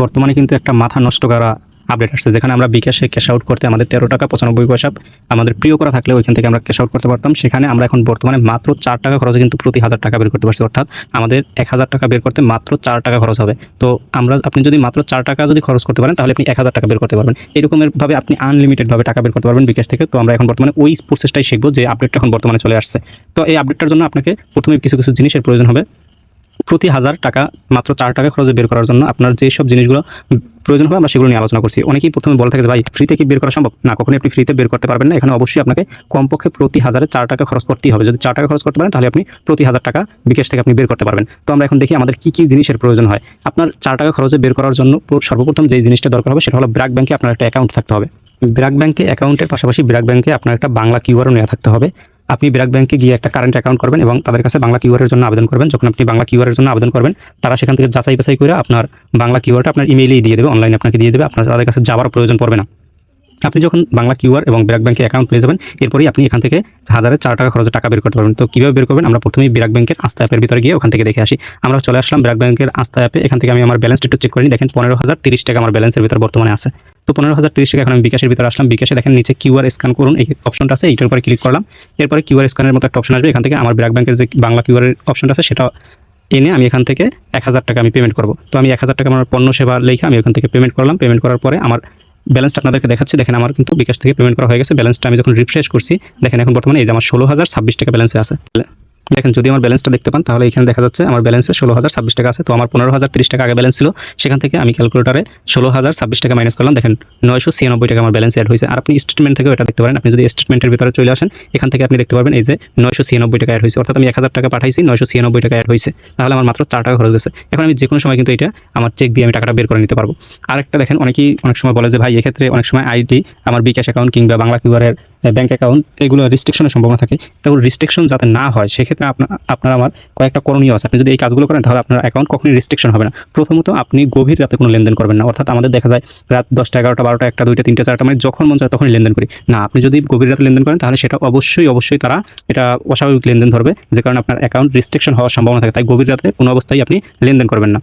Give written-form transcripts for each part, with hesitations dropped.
বর্তমানে কিন্তু একটা মাথা নষ্ট করা আপডেট আসছে, যেখানে আমরা বিকাশে ক্যাশ আউট করতে আমাদের 13 টাকা 95 পয়সা আমাদের প্রিয় করা থাকলে ওইখান থেকে আমরা ক্যাশ আউট করতে পারতাম। সেখানে আমরা এখন বর্তমানে মাত্র 4 টাকা খরচে কিন্তু প্রতি 1000 টাকা বের করতে পারছি। অর্থাৎ আমাদের 1000 টাকা বের করতে মাত্র 4 টাকা খরচ হবে। তো আপনি যদি মাত্র 4 টাকা যদি খরচ করতে পারেন তাহলে আপনি 1000 টাকা বের করতে পারবেন। এরকমের ভাবে আপনি আনলিমিটেডভাবে টাকা বের করতে পারবেন বিকাশ থেকে। তো আমরা এখন বর্তমানে ওই প্রসেসটাই শিখবো, যে আপডেটটা এখন বর্তমানে চলে আসছে। তো এই আপডেটটার জন্য আপনাকে প্রথমে কিছু কিছু জিনিসের প্রয়োজন হবে। প্রতি 1000 টাকা মাত্র 4 টাকা খরচে বের করার জন্য আপনার যেসব জিনিসগুলো প্রয়োজন হবে আমরা সেগুলো নিয়ে আলোচনা করছি। অনেকেই প্রথমে বলে থাকে যে ভাই ফ্রিতে কি বের করা সম্ভব? না, কখনোই আপনি ফ্রিতে বের করতে পারবেন না। এখানে অবশ্যই আপনাকে কমপক্ষে প্রতি 1000-এ 4 টাকা খরচ করতেই হবে। যদি 4 টাকা খরচ করতে পারেন তাহলে আপনি প্রতি 1000 টাকা বিকাশ থেকে আপনি বের করতে পারবেন। তো আমরা এখন দেখি আমাদের কী কী জিনিসের প্রয়োজন হয়। আপনার 4 টাকা খরচে বের করার জন্য সর্বপ্রথম যে জিনিসটা দরকার হবে সেটা হলো ব্র্যাক ব্যাংকে আপনার একটা অ্যাকাউন্ট থাকতে হবে। ব্র্যাক ব্যাংকে অ্যাকাউন্টের পাশাপাশি ব্র্যাক ব্যাংকে আপনার একটা বাংলা কিউআরও নেওয়া থাকতে হবে। আপনি ব্র্যাক ব্যাংকে গিয়ে একটা কারেন্ট অ্যাকাউন্ট করবেন এবং তাদের কাছে বাংলা কিউআরের জন্য আবেদন করবেন। যখন আপনি বাংলা কিউআরের জন্য আবেদন করবেন, তারা সেখান থেকে যাচাই বাছাই করে আপনার বাংলা কিউআরটা আপনার ইমেইলেই দিয়ে দেবে, অনলাইনে আপনাকে দিয়ে দেবে। আপনার তাদের কাছে যাওয়ার প্রয়োজন পড়বে না। আপনি যখন বাংলা কিউআর এবং ব্র্যাক ব্যাংকে অ্যাকাউন্ট পেয়ে যাবেন, এরপরই আপনি এখান থেকে 1000-এ 4 টাকা খরচে টাকা বের করতে পারবেন। তো কীভাবে বের করবেন আমরা প্রথমেই ব্র্যাক ব্যাংকের আস্থা অ্যাপের ভিতরে গিয়ে ওখান থেকে দেখে আসি। আমরা চলে আসলাম ব্র্যাক ব্যাংকের আস্থা অ্যাপে। এখান থেকে আমি আমার ব্যালেন্সটা একটু চেক করে নিই। দেখেন 15,030 টাকা আমার ব্যালেন্সের ভিতরে বর্তমানে আছে। তো 15,030 টাকা এখন আমি বিকাশের ভিতরে আসলাম। বিকাশে দেখেন নিচে কিউআর স্ক্যান করুন এই অপশনটা আছে, এইটার উপরে ক্লিক করলাম। এরপরে কিউআর স্ক্যানের মতো একটা অপশন আসবে। এখান থেকে আমার ব্র্যাক ব্যাংকের যে বাংলা কিউআরের অপশনটা আছে সেটা এনে আমি এখান থেকে 1000 টাকা আমি পেমেন্ট করব। তো আমি 1000 টাকা আমার পণ্য সেবা লেখা আমি ওখান থেকে পেমেন্ট করলাম। পেমেন্ট করার পরে আমার ব্যালেন্সটা আপনাদেরকে দেখাচ্ছি। দেখেন আমার কিন্তু বিকাশ থেকে পেমেন্ট করা হয়ে গেছে। ব্যালেন্সটা আমি যখন রিফ্রেশ করছি, দেখেন এখন বর্তমানে এই যে আমার 16,026 টাকা ব্যালেন্সে আছে। দেখেন যদি আমার ব্যালেন্সটা দেখতে পান তাহলে এখানে দেখা যাচ্ছে আমার ব্যালেন্সে 16,026 টাকা আছে। তো আমার 15,030 টাকা আগে ব্যালেন্স ছিল, সেখান থেকে আমি ক্যালকুলেটারে 16,026 টাকা মাইনাস করলাম। দেখেন 996 টাকা আমার ব্যালেন্স অ্যাড হয়েছে। আর আপনি স্টেটমেন্ট থেকেও এটা দেখতে পারেন। আপনি যদি স্টেটমেন্টের ভিতরে চলে আসেন, এখান থেকে আপনি দেখতে পারবেন এই যে 996 টাকা অ্যাড হয়েছে। অর্থাৎ আমি 1000 টাকা পাঠাইছি, 996 টাকা অ্যাড হয়েছে। তাহলে আমার মাত্র 4 টাকা খরচ গেছে। এখন আমি যে কোনো সময় কিন্তু এটা আমার চেক দিয়ে আমি টাকাটা বের করে নিতে পারবো। আরেকটা দেখেন, অনেকেই অনেক সময় বলে যে ভাই এক্ষেত্রে অনেক সময় আইডি আমার বিকাশ অ্যাকাউন্ট কিংবা বাংলা কিউআরের ব্যাংক অ্যাকাউন্ট এগুলো রিস্ট্রিকশনের সম্ভাবনা থাকে। তো রিস্ট্রিকশন যাতে না হয় সেক্ষেত্রে আপনার আমার কয়েকটা করণীয় আছে। আপনি যদি এই কাজগুলো করেন তাহলে আপনার অ্যাকাউন্ট কখনোই রিস্ট্রিকশন হবে না। প্রথমত আপনি গভীর রাতে কোনো লেনদেন করবেন না। অর্থাৎ আমাদের দেখা যায় রাত 10টা 11টা 12টা 1টা 2টা 3টা 4টা মানে যখন মন চায় তখনই লেনদেন করি না। আপনি যদি গভীর রাতে লেনদেন করেন তাহলে সেটা অবশ্যই তারা এটা অস্বাভাবিক লেনদেন ধরবে, যে কারণে আপনার অ্যাকাউন্ট রিস্ট্রিকশন হওয়ার সম্ভাবনা থাকে। তাই গভীর রাতে কোনো অবস্থায় আপনি লেনদেন করবেন না।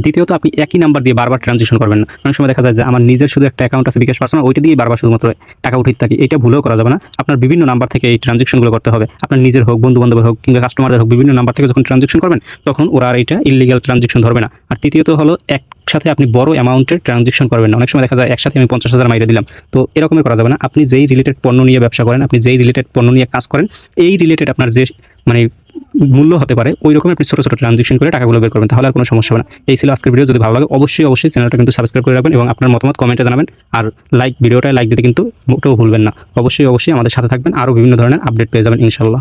দ্বিতীয়ত আপনি একই নাম্বার দিয়ে বারবার ট্রানজেকশন করবেন না। অনেক সময় দেখা যায় যে আমার নিজের শুধু একটা অ্যাকাউন্ট আছে বিকাশ পার্সোনাল, ওইটা দিয়ে বারবার শুধুমাত্র টাকা উঠিয়ে থাকি। এটা ভুলেও করা যাবে না। আপনার বিভিন্ন নাম্বার থেকে এই ট্রানজেকশনগুলো করতে হবে। আপনার নিজের হোক, বন্ধু বান্ধবের হোক কিংবা কাস্টমারদের হোক, বিভিন্ন নাম্বার থেকে যখন ট্রানজেকশন করবেন তখন ওরা আর এটা ইলিগাল ট্রানজেকশন ধরবে না। আর তৃতীয়ত হলো একসাথে আপনি বড় অ্যামাউন্টের ট্রানজেকশন করবেন না। অনেক সময় দেখা যায় একসাথে আমি 50,000 মাইরে দিলাম। তো এরকমের করা যাবে না। আপনি যেই রিলেটেড পণ্য নিয়ে ব্যবসা করেন, আপনি যেই রিলেটেড পণ্য নিয়ে কাজ করেন, এই রিলেটেড আপনার যে মানে মূল্য হতে পারে ওই রকম আপনি ছোটো ছোটো ট্রানজেকশন করে টাকাগুলো বের করবেন, তাহলে আর কোনো সমস্যা হবে না। এই ছিল আজকের ভিডিও। যদি ভালো লাগে অবশ্যই চ্যানেলটা কিন্তু সাবস্ক্রাইব করে রাখবেন এবং আপনার মতামত কমেন্টে জানাবেন। আর ভিডিওটায় লাইক দিতে কিন্তু মোটেও ভুলবেন না। অবশ্যই আমাদের সাথে থাকবেন, আরও বিভিন্ন ধরনের আপডেট পেয়ে যাবেন ইনশাল্লাহ।